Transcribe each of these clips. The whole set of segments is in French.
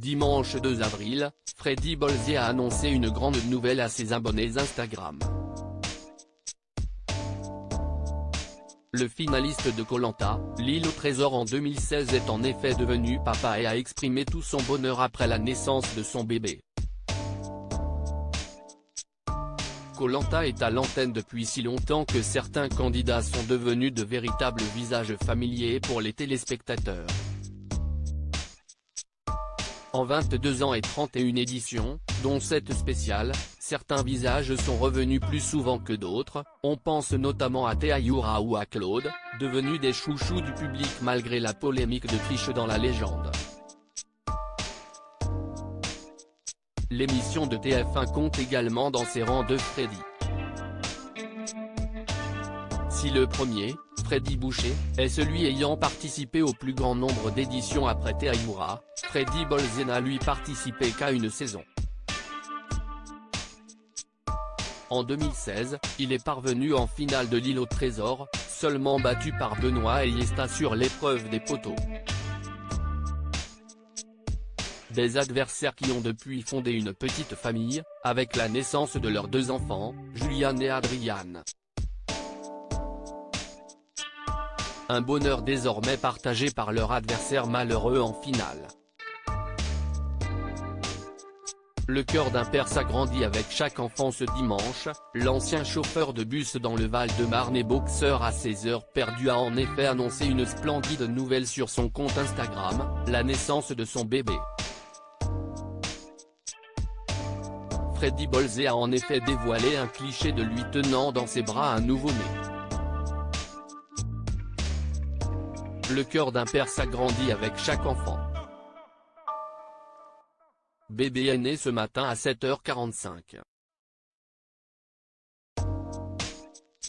Dimanche 2 avril, Freddy Bolzé a annoncé une grande nouvelle à ses abonnés Instagram. Le finaliste de Koh-Lanta, l'île au trésor en 2016 est en effet devenu papa et a exprimé tout son bonheur après la naissance de son bébé. Koh-Lanta est à l'antenne depuis si longtemps que certains candidats sont devenus de véritables visages familiers pour les téléspectateurs. En 22 ans et 31 éditions, dont 7 spéciales, certains visages sont revenus plus souvent que d'autres, on pense notamment à Théa Youra ou à Claude, devenus des chouchous du public malgré la polémique de triche dans la légende. L'émission de TF1 compte également dans ses rangs de Freddy. Si le premier, Freddy Boucher, est celui ayant participé au plus grand nombre d'éditions après Théa Youra, Freddy Bolzé n'a lui participé qu'à une saison. En 2016, il est parvenu en finale de l'île au trésor, seulement battu par Benoît et Yesta sur l'épreuve des poteaux. Des adversaires qui ont depuis fondé une petite famille, avec la naissance de leurs 2 enfants, Juliane et Adriane. Un bonheur désormais partagé par leur adversaire malheureux en finale. Le cœur d'un père s'agrandit avec chaque enfant ce dimanche. L'ancien chauffeur de bus dans le Val-de-Marne et boxeur à ses heures perdues a en effet annoncé une splendide nouvelle sur son compte Instagram, la naissance de son bébé. Freddy Bolzé a en effet dévoilé un cliché de lui tenant dans ses bras un nouveau-né. Le cœur d'un père s'agrandit avec chaque enfant. Bébé est né ce matin à 7h45.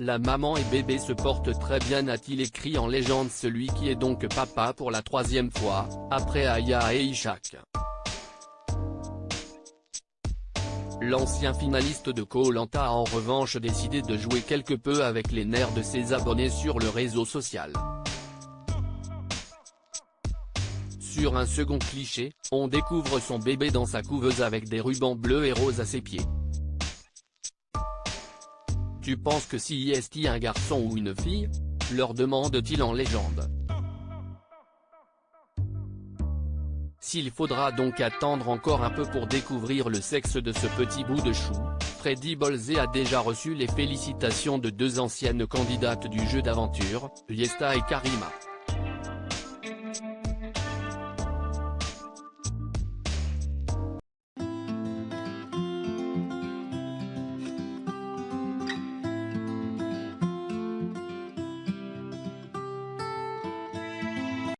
La maman et bébé se portent très bien, a-t-il écrit en légende celui qui est donc papa pour la 3e fois, après Aya et Ishak. L'ancien finaliste de Koh-Lanta a en revanche décidé de jouer quelque peu avec les nerfs de ses abonnés sur le réseau social. Sur un second cliché, on découvre son bébé dans sa couveuse avec des rubans bleus et roses à ses pieds. Tu penses que si est un garçon ou une fille? Leur demande-t-il en légende. S'il faudra donc attendre encore un peu pour découvrir le sexe de ce petit bout de chou, Freddy Bolzé a déjà reçu les félicitations de 2 anciennes candidates du jeu d'aventure, Yesta et Karima.